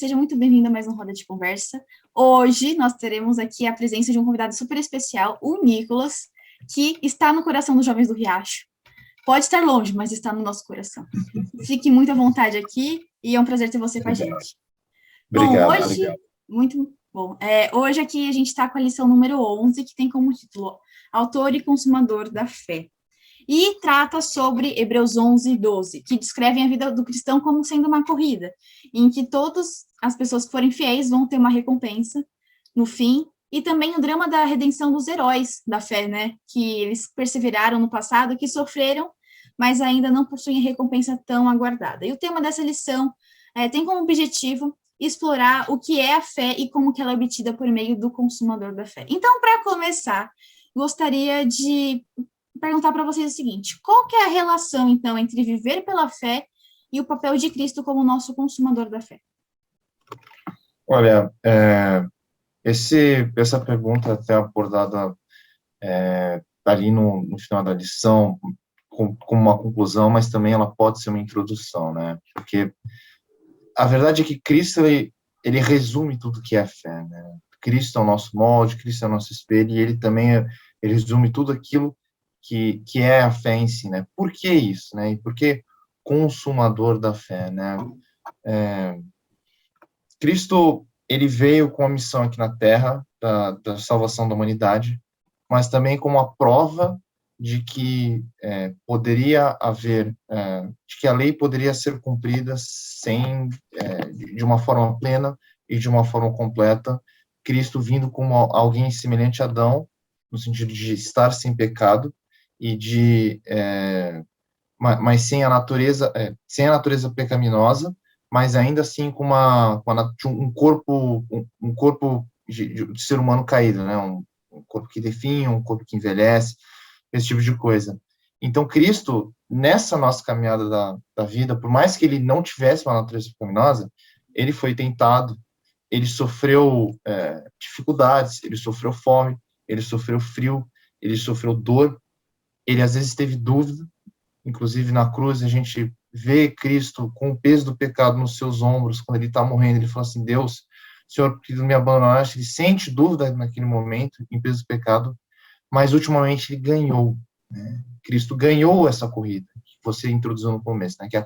seja muito bem-vindo a mais um Roda de Conversa. Hoje nós teremos aqui a presença de um convidado super especial, o Nicolas, que está no coração dos Jovens do Riacho. Pode estar longe, mas está no nosso coração. Fique muito à vontade aqui e é um prazer ter você com a gente. Obrigado. Bom, hoje, muito bom. Hoje aqui a gente está com a lição número 11, que tem como título Autor e Consumador da Fé. E trata sobre Hebreus 11 e 12, que descrevem a vida do cristão como sendo uma corrida, em que todas as pessoas que forem fiéis vão ter uma recompensa no fim, e também o drama da redenção dos heróis da fé, né, que eles perseveraram no passado, que sofreram, mas ainda não possuem a recompensa tão aguardada. E o tema dessa lição tem como objetivo explorar o que é a fé e como que ela é obtida por meio do consumador da fé. Então, para começar, gostaria de perguntar para vocês o seguinte: qual que é a relação, então, entre viver pela fé e o papel de Cristo como nosso consumador da fé? Olha, essa pergunta até abordada ali no final da lição com uma conclusão, mas também ela pode ser uma introdução, né? Porque a verdade é que Cristo, ele resume tudo que é fé, né? Cristo é o nosso molde, Cristo é o nosso espelho, e ele também ele resume tudo aquilo que é a fé em si, né? Por que isso, né? E por que consumador da fé, né? Cristo, ele veio com a missão aqui na Terra da salvação da humanidade, mas também como a prova de que poderia haver, de que a lei poderia ser cumprida de uma forma plena e de uma forma completa. Cristo vindo como alguém semelhante a Adão, no sentido de estar sem pecado e mas sem a natureza pecaminosa, mas ainda assim com um corpo de ser humano caído, né? Um corpo que definha, um corpo que envelhece, esse tipo de coisa. Então, Cristo, nessa nossa caminhada da vida, por mais que ele não tivesse uma natureza pecaminosa, ele foi tentado, ele sofreu dificuldades, ele sofreu fome, ele sofreu frio, ele sofreu dor, ele às vezes teve dúvida. Inclusive na cruz a gente vê Cristo com o peso do pecado nos seus ombros, quando ele está morrendo, ele fala assim: Deus, Senhor, por que me abandonaste? Ele sente dúvida naquele momento, em peso do pecado, mas ultimamente ele ganhou, né? Cristo ganhou essa corrida, que você introduziu no começo, né? Que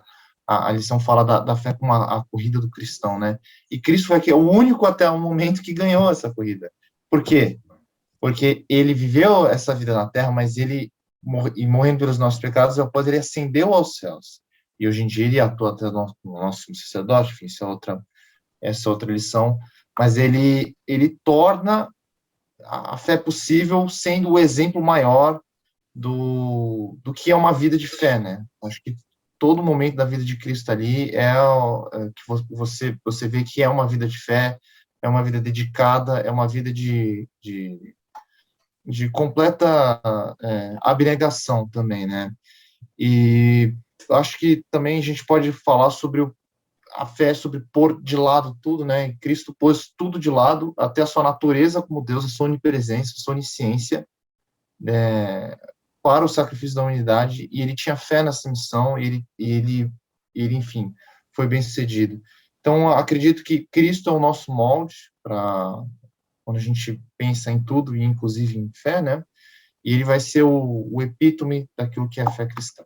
a lição fala da fé como a corrida do cristão, né? E Cristo foi o único até o momento que ganhou essa corrida. Por quê? Porque ele viveu essa vida na Terra, mas ele morrendo pelos nossos pecados, ele ascendeu aos céus. E hoje em dia ele atua até no nosso sacerdote, enfim, essa outra lição, mas ele torna a fé possível sendo o exemplo maior do que é uma vida de fé, né? Acho que todo momento da vida de Cristo ali que você vê que é uma vida de fé, é uma vida dedicada, é uma vida de completa abnegação também, né? E acho que também a gente pode falar sobre a fé, sobre pôr de lado tudo, né? Cristo pôs tudo de lado, até a sua natureza como Deus, a sua onipresença, a sua onisciência, para o sacrifício da humanidade, e ele tinha fé nessa missão, e ele enfim, foi bem sucedido. Então, acredito que Cristo é o nosso molde para quando a gente pensa em tudo, e inclusive em fé, né? E ele vai ser o epítome daquilo que é a fé cristã.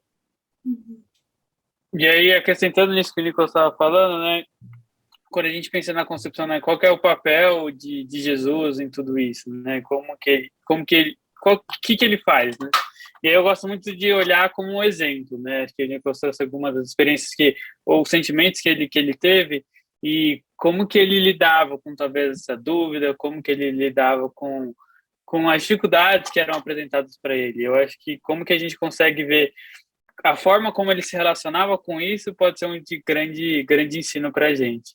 E aí, acrescentando nisso que o Nicolas estava falando, né? Quando a gente pensa na concepção, né? Qual que é o papel de Jesus em tudo isso, né? O que ele faz, né? E aí eu gosto muito de olhar como um exemplo, né? Acho que o Nicolas trouxe algumas das experiências ou sentimentos que ele teve, e como que ele lidava com talvez essa dúvida, como que ele lidava com as dificuldades que eram apresentadas para ele. Eu acho que como que a gente consegue ver a forma como ele se relacionava com isso pode ser um de grande ensino para a gente.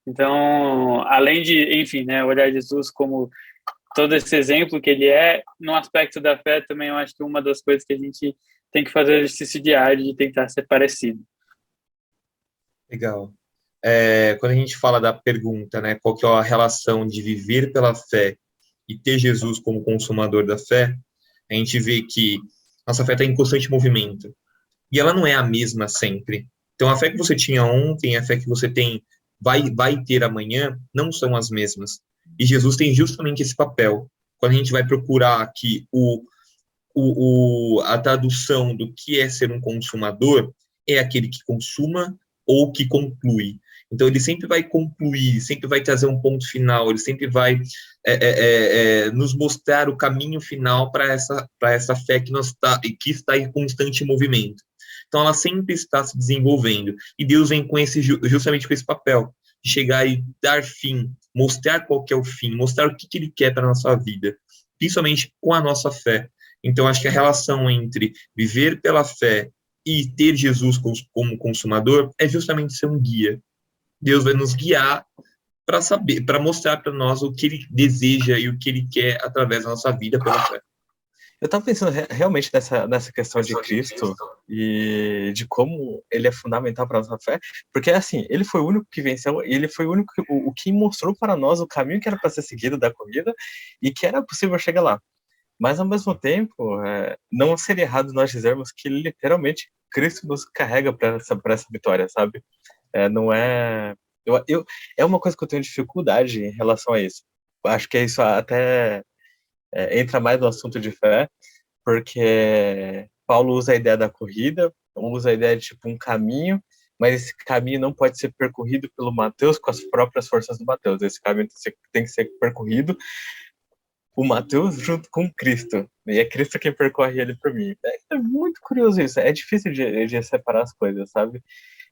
Então, além de, enfim, né, olhar Jesus como todo esse exemplo que ele é, no aspecto da fé também eu acho que uma das coisas que a gente tem que fazer exercício diário de tentar ser parecido. Legal. Quando a gente fala da pergunta, né, qual que é a relação de viver pela fé e ter Jesus como consumador da fé, a gente vê que nossa fé está em constante movimento. E ela não é a mesma sempre. Então, a fé que você tinha ontem, a fé que você tem vai ter amanhã não são as mesmas. E Jesus tem justamente esse papel. Quando a gente vai procurar aqui a tradução do que é ser um consumador, é aquele que consuma ou que conclui. Então, ele sempre vai concluir, sempre vai trazer um ponto final, ele sempre vai nos mostrar o caminho final para essa fé que está em constante movimento. Então, ela sempre está se desenvolvendo. E Deus vem justamente com esse papel, de chegar e dar fim, mostrar qual que é o fim, mostrar o que Ele quer para a nossa vida, principalmente com a nossa fé. Então, acho que a relação entre viver pela fé e ter Jesus como consumador é justamente ser um guia. Deus vai nos guiar para saber, para mostrar para nós o que Ele deseja e o que Ele quer através da nossa vida pela fé. Eu estava pensando realmente nessa questão de Cristo e de como ele é fundamental para a nossa fé, porque assim, ele foi o único que venceu, e ele foi o único o que mostrou para nós o caminho que era para ser seguido da corrida e que era possível chegar lá. Mas ao mesmo tempo, não seria errado nós dizermos que literalmente Cristo nos carrega para essa vitória, sabe? Não é. É uma coisa que eu tenho dificuldade em relação a isso. Acho que isso até entra mais no assunto de fé, porque Paulo usa a ideia da corrida, usa a ideia de tipo um caminho, mas esse caminho não pode ser percorrido pelo Mateus com as próprias forças do Mateus. Esse caminho tem que ser percorrido o Mateus junto com Cristo, e é Cristo quem percorre ele por mim. É muito curioso isso, é difícil de separar as coisas, sabe?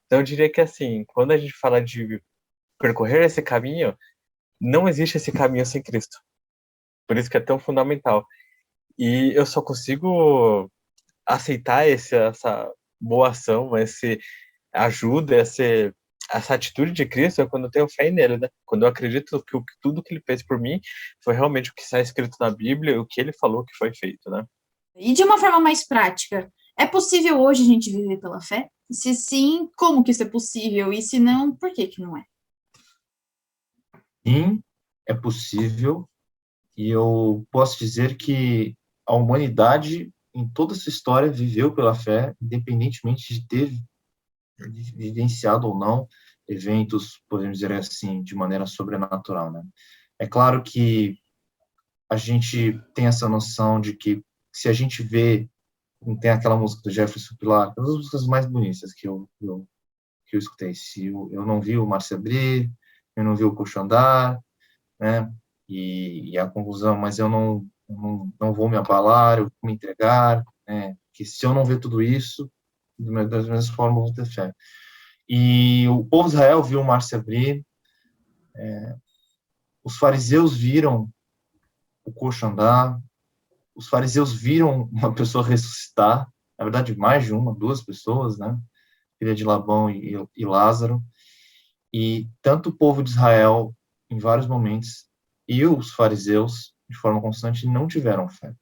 Então eu diria que assim, quando a gente fala de percorrer esse caminho, não existe esse caminho sem Cristo. Por isso que é tão fundamental. E eu só consigo aceitar essa boa ação, essa ajuda, essa atitude de Cristo quando eu tenho fé nele, né? Quando eu acredito que tudo que ele fez por mim foi realmente o que está escrito na Bíblia, o que ele falou que foi feito, né? E de uma forma mais prática, é possível hoje a gente viver pela fé? Se sim, como que isso é possível? E se não, por que não é? Sim, é possível. E eu posso dizer que a humanidade, em toda a sua história, viveu pela fé, independentemente de ter vivenciado ou não eventos, podemos dizer assim, de maneira sobrenatural, né? É claro que a gente tem essa noção de que se a gente vê, tem aquela música do Jefferson Pilar, uma das músicas mais bonitas que eu escutei. Se eu não vi o Mar se abrir, eu não vi o coxo andar, né? E a conclusão, mas eu não vou me abalar, eu vou me entregar, né? Que se eu não ver tudo isso, das mesmas formas eu vou ter fé. E o povo de Israel viu o mar se abrir, os fariseus viram o coxo andar, os fariseus viram uma pessoa ressuscitar, na verdade mais de duas pessoas, né? Filha de Labão e Lázaro, e tanto o povo de Israel, em vários momentos, e os fariseus, de forma constante, não tiveram fé.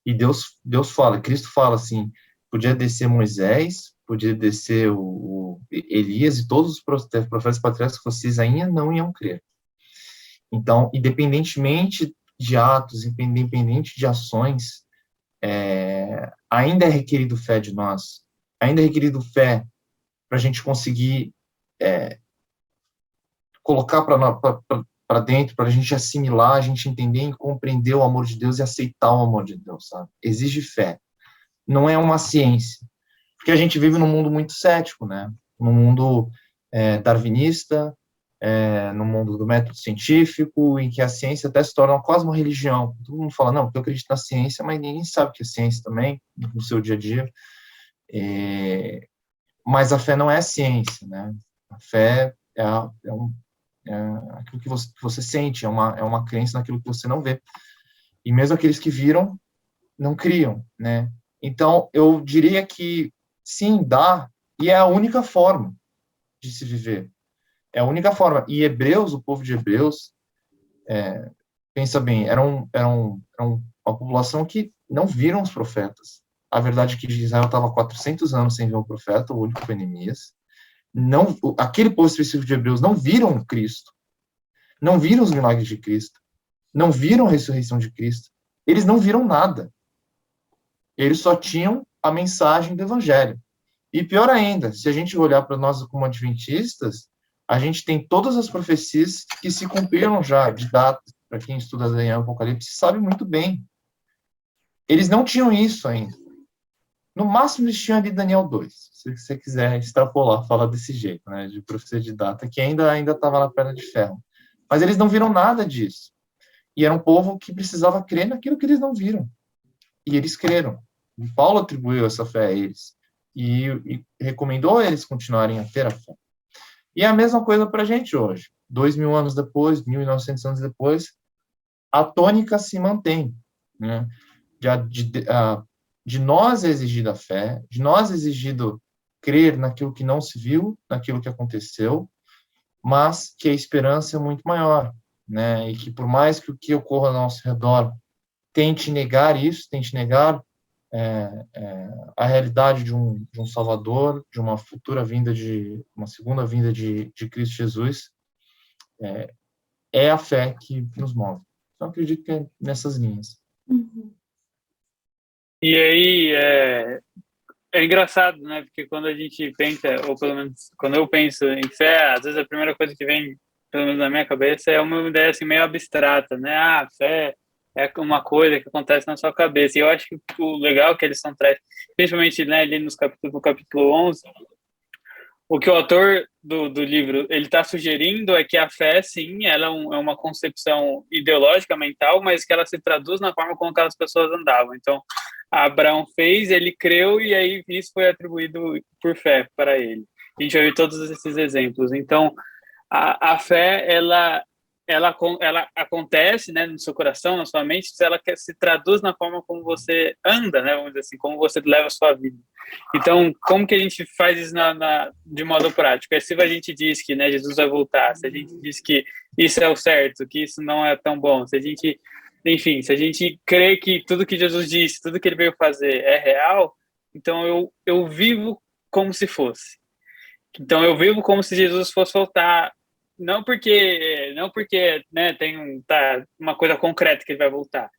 E Deus fala, Cristo fala assim, podia descer Moisés, podia descer o Elias e todos os profetas patriarcas, vocês ainda não iam crer. Então, independentemente de atos, independente de ações, ainda é requerido fé de nós, ainda é requerido fé para a gente conseguir colocar para dentro, para a gente assimilar, a gente entender e compreender o amor de Deus e aceitar o amor de Deus, sabe? Exige fé. Não é uma ciência. Porque a gente vive num mundo muito cético, né? Num mundo darwinista, no mundo do método científico, em que a ciência até se torna quase uma religião. Todo mundo fala, não, porque eu acredito na ciência, mas ninguém sabe o que é ciência também, no seu dia a dia. Mas a fé não é ciência, né? A fé é aquilo que você sente, é uma crença naquilo que você não vê. E mesmo aqueles que viram, não criam, né? Então, eu diria que, sim, dá, e é a única forma de se viver. É a única forma. E Hebreus, o povo de Hebreus, pensa bem, era uma população que não viram os profetas. A verdade é que Israel estava 400 anos sem ver um profeta, o único foi Neemias. Aquele povo específico de Hebreus não viram Cristo, não viram os milagres de Cristo, não viram a ressurreição de Cristo, eles não viram nada. Eles só tinham a mensagem do Evangelho. E pior ainda, se a gente olhar para nós como adventistas, a gente tem todas as profecias que se cumpriram já, de datas. Para quem estuda Daniel e Apocalipse, sabe muito bem. Eles não tinham isso ainda. No máximo, eles tinham ali Daniel 2, se você quiser extrapolar, falar desse jeito, né, de profecia de data, que ainda estava na perna de ferro. Mas eles não viram nada disso. E era um povo que precisava crer naquilo que eles não viram. E eles creram. E Paulo atribuiu essa fé a eles. E recomendou a eles continuarem a ter a fé. E é a mesma coisa para a gente hoje. 2.000 anos depois, 1.900 anos depois, a tônica se mantém, né? De nós é exigida a fé, de nós é exigido crer naquilo que não se viu, naquilo que aconteceu, mas que a esperança é muito maior, né? E que por mais que o que ocorra ao nosso redor tente negar isso, tente negar a realidade de um Salvador, de uma futura vinda uma segunda vinda de Cristo Jesus, é a fé que nos move. Então, acredito que é nessas linhas. Uhum. E aí, é engraçado, né? Porque quando a gente pensa, ou pelo menos quando eu penso em fé, às vezes a primeira coisa que vem, pelo menos na minha cabeça, é uma ideia assim meio abstrata, né? Ah, fé é uma coisa que acontece na sua cabeça. E eu acho que o legal que eles são traz, principalmente, né, ali no capítulo 11, o que o autor do livro ele está sugerindo é que a fé, sim, ela é uma concepção ideológica, mental, mas que ela se traduz na forma como aquelas pessoas andavam. Então, Abraão fez, ele creu e aí isso foi atribuído por fé para ele. A gente vai ver todos esses exemplos. Então, a fé, ela acontece, né, no seu coração, na sua mente, ela se traduz na forma como você anda, né, vamos dizer assim, como você leva a sua vida. Então, como que a gente faz isso de modo prático? É se a gente diz que, né, Jesus vai voltar, se a gente diz que isso é o certo, que isso não é tão bom, se a gente, enfim, se a gente crê que tudo que Jesus disse, tudo que ele veio fazer é real, então eu vivo como se fosse. Então eu vivo como se Jesus fosse voltar, não porque, né, tem uma coisa concreta que ele vai voltar,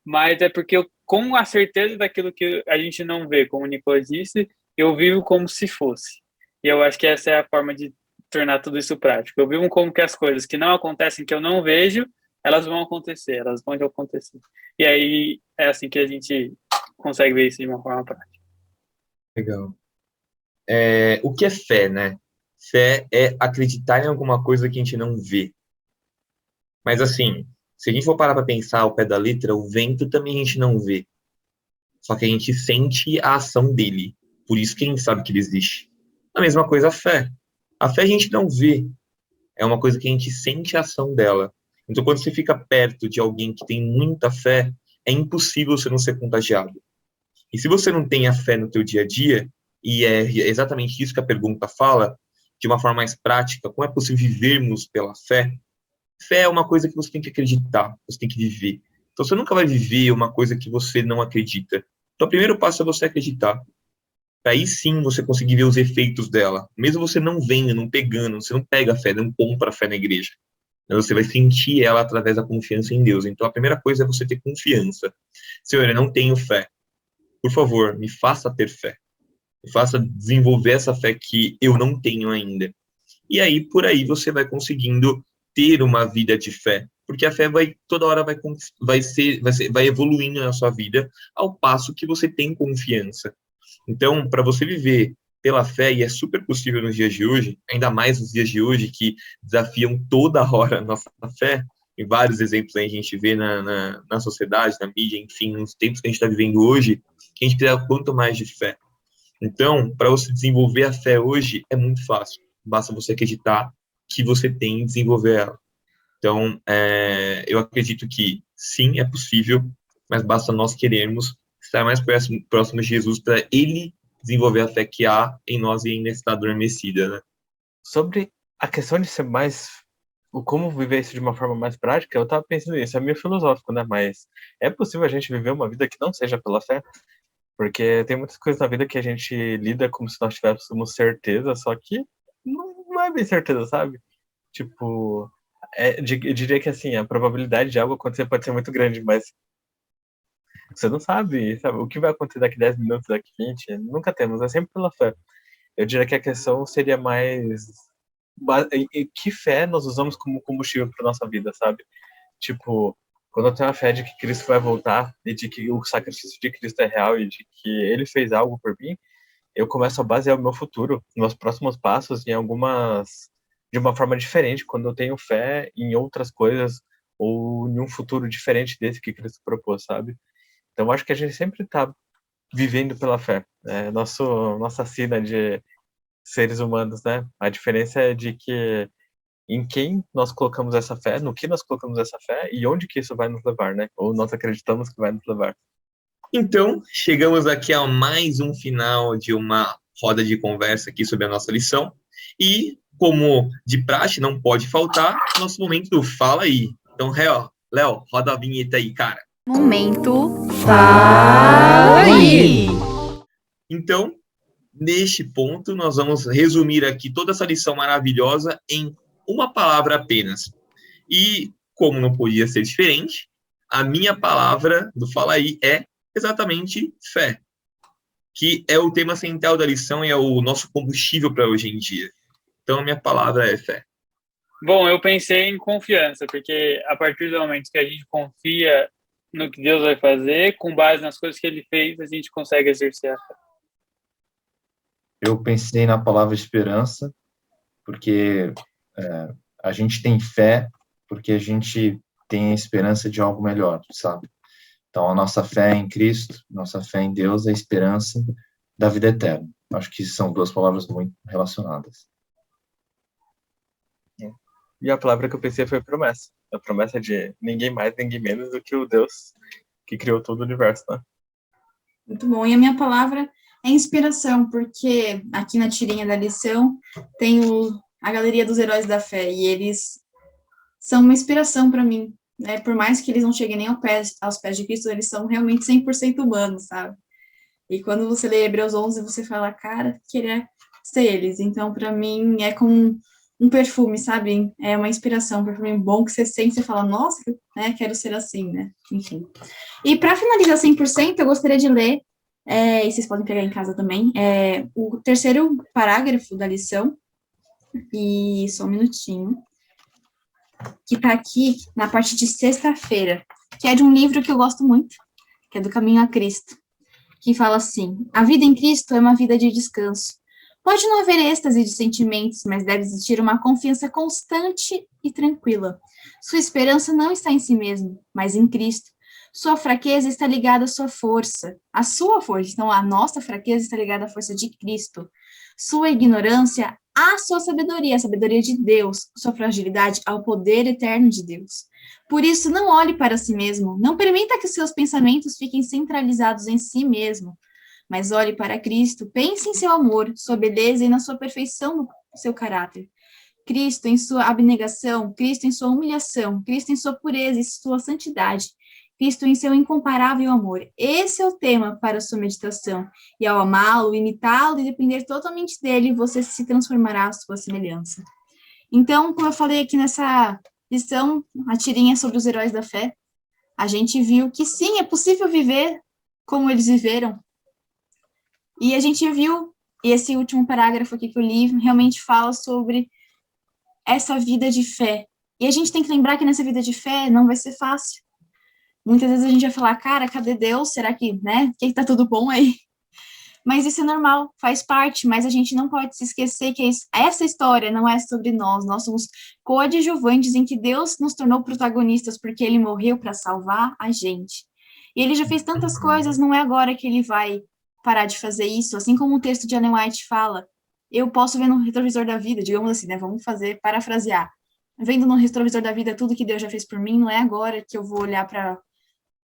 mas é porque com a certeza daquilo que a gente não vê, como o Nicolas disse, eu vivo como se fosse. E eu acho que essa é a forma de tornar tudo isso prático. Eu vivo como que as coisas que não acontecem, que eu não vejo, elas vão acontecer, elas vão acontecer. E aí é assim que a gente consegue ver isso de uma forma prática. Legal. O que é fé, né? Fé é acreditar em alguma coisa que a gente não vê. Mas assim, se a gente for parar para pensar ao pé da letra, o vento também a gente não vê. Só que a gente sente a ação dele. Por isso que a gente sabe que ele existe. A mesma coisa a fé. A fé a gente não vê. É uma coisa que a gente sente a ação dela. Então, quando você fica perto de alguém que tem muita fé, é impossível você não ser contagiado. E se você não tem a fé no teu dia a dia, e é exatamente isso que a pergunta fala, de uma forma mais prática, como é possível vivermos pela fé? Fé é uma coisa que você tem que acreditar, você tem que viver. Então, você nunca vai viver uma coisa que você não acredita. Então, o primeiro passo é você acreditar. Aí sim você conseguir ver os efeitos dela. Mesmo você não vendo, não pegando, você não pega a fé, não compra a fé na igreja. Você vai sentir ela através da confiança em Deus. Então, a primeira coisa é você ter confiança. Senhor, eu não tenho fé. Por favor, me faça ter fé. Me faça desenvolver essa fé que eu não tenho ainda. E aí, por aí, você vai conseguindo ter uma vida de fé. Porque a fé toda hora vai evoluindo na sua vida, ao passo que você tem confiança. Então, para você viver pela fé, e é super possível nos dias de hoje, ainda mais nos dias de hoje, que desafiam toda hora a nossa fé, em vários exemplos aí a gente vê na sociedade, na mídia, enfim, nos tempos que a gente está vivendo hoje, que a gente precisa quanto mais de fé. Então, para você desenvolver a fé hoje, é muito fácil. Basta você acreditar que você tem e desenvolver ela. Então, eu acredito que sim, é possível, mas basta nós querermos estar mais próximo de Jesus para ele desenvolver a fé que há em nós e ainda está adormecida, né? Sobre a questão de ser mais... o como viver isso de uma forma mais prática, eu tava pensando nisso, é meio filosófico, né? Mas é possível a gente viver uma vida que não seja pela fé? Porque tem muitas coisas na vida que a gente lida como se nós tivéssemos certeza, só que não é bem certeza, sabe? Tipo, eu diria que assim, a probabilidade de algo acontecer pode ser muito grande, mas você não sabe, sabe? O que vai acontecer daqui 10 minutos, daqui 20, nunca temos, é sempre pela fé. Eu diria que a questão seria mais que fé nós usamos como combustível para nossa vida, sabe? Tipo, quando eu tenho a fé de que Cristo vai voltar e de que o sacrifício de Cristo é real e de que ele fez algo por mim, eu começo a basear o meu futuro, meus próximos passos de uma forma diferente, quando eu tenho fé em outras coisas ou em um futuro diferente desse que Cristo propôs, sabe? Então, eu acho que a gente sempre está vivendo pela fé. É nossa sina de seres humanos, né? A diferença é de que em quem nós colocamos essa fé, no que nós colocamos essa fé e onde que isso vai nos levar, né? Ou nós acreditamos que vai nos levar. Então, chegamos aqui a mais um final de uma roda de conversa aqui sobre a nossa lição. E, como de praxe, não pode faltar, nosso momento do Fala Aí. Então, Léo, roda a vinheta aí, cara. Momento Fala Aí! Então, neste ponto, nós vamos resumir aqui toda essa lição maravilhosa em uma palavra apenas. E, como não podia ser diferente, a minha palavra do Fala Aí é exatamente fé, que é o tema central da lição e é o nosso combustível para hoje em dia. Então, a minha palavra é fé. Bom, eu pensei em confiança, porque a partir do momento que a gente confia no que Deus vai fazer, com base nas coisas que ele fez, a gente consegue exercer a fé. Eu pensei na palavra esperança, porque a gente tem fé, porque a gente tem a esperança de algo melhor, sabe? Então, a nossa fé em Cristo, nossa fé em Deus é a esperança da vida eterna. Acho que são duas palavras muito relacionadas. E a palavra que eu pensei foi promessa. A promessa de ninguém mais, ninguém menos do que o Deus que criou todo o universo, né? Muito bom. E a minha palavra é inspiração, porque aqui na tirinha da lição tem a galeria dos heróis da fé, e eles são uma inspiração para mim, né? Por mais que eles não cheguem nem aos pés de Cristo, eles são realmente 100% humanos, sabe? E quando você lê Hebreus 11, você fala, cara, queria ser eles. Então, para mim, é como um perfume, sabe? É uma inspiração, um perfume bom que você sente, você fala, nossa, né, quero ser assim, né? Enfim. E para finalizar 100%, eu gostaria de ler, e vocês podem pegar em casa também, o terceiro parágrafo da lição, e só um minutinho, que está aqui na parte de sexta-feira, que é de um livro que eu gosto muito, que é do Caminho a Cristo, que fala assim, a vida em Cristo é uma vida de descanso. Pode não haver êxtase de sentimentos, mas deve existir uma confiança constante e tranquila. Sua esperança não está em si mesmo, mas em Cristo. Sua fraqueza está ligada à sua força. A sua força, então a nossa fraqueza está ligada à força de Cristo. Sua ignorância à sua sabedoria, a sabedoria de Deus. Sua fragilidade ao poder eterno de Deus. Por isso, não olhe para si mesmo. Não permita que seus pensamentos fiquem centralizados em si mesmo. Mas olhe para Cristo, pense em seu amor, sua beleza e na sua perfeição no seu caráter. Cristo em sua abnegação, Cristo em sua humilhação, Cristo em sua pureza e sua santidade, Cristo em seu incomparável amor. Esse é o tema para a sua meditação. E ao amá-lo, imitá-lo e depender totalmente dele, você se transformará à sua semelhança. Então, como eu falei aqui nessa lição, a tirinha sobre os heróis da fé, a gente viu que sim, é possível viver como eles viveram. E a gente viu, e esse último parágrafo aqui que eu li, realmente fala sobre essa vida de fé. E a gente tem que lembrar que nessa vida de fé não vai ser fácil. Muitas vezes a gente vai falar, cara, cadê Deus? Será que, né? Que tá tudo bom aí? Mas isso é normal, faz parte, mas a gente não pode se esquecer que essa história não é sobre nós somos coadjuvantes em que Deus nos tornou protagonistas porque ele morreu para salvar a gente. E ele já fez tantas coisas, não é agora que ele vai parar de fazer isso, assim como o texto de Ellen White fala, eu posso ver no retrovisor da vida, digamos assim, né, vamos parafrasear, vendo no retrovisor da vida tudo que Deus já fez por mim, não é agora que eu vou olhar para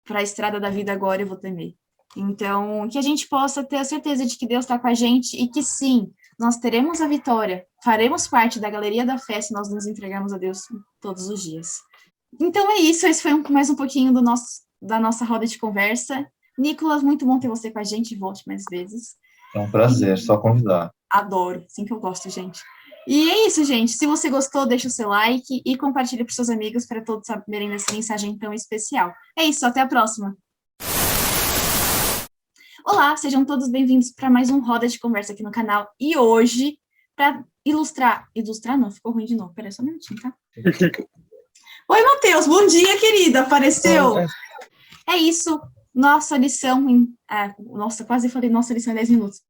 a estrada da vida agora e vou temer. Então, que a gente possa ter a certeza de que Deus está com a gente e que sim, nós teremos a vitória, faremos parte da galeria da fé se nós nos entregarmos a Deus todos os dias. Então é isso, esse foi mais um pouquinho da nossa roda de conversa. Nicolas, muito bom ter você com a gente, volte mais vezes. É um prazer, só convidar. Adoro, assim que eu gosto, gente. E é isso, gente. Se você gostou, deixa o seu like e compartilhe para seus amigos para todos saberem dessa mensagem tão especial. É isso, até a próxima. Olá, sejam todos bem-vindos para mais um Roda de Conversa aqui no canal. E hoje, para ilustrar não, ficou ruim de novo, peraí só um minutinho, tá? Oi, Matheus, bom dia, querida, apareceu? É isso, nossa lição, nossa, quase falei nossa lição em 10 minutos.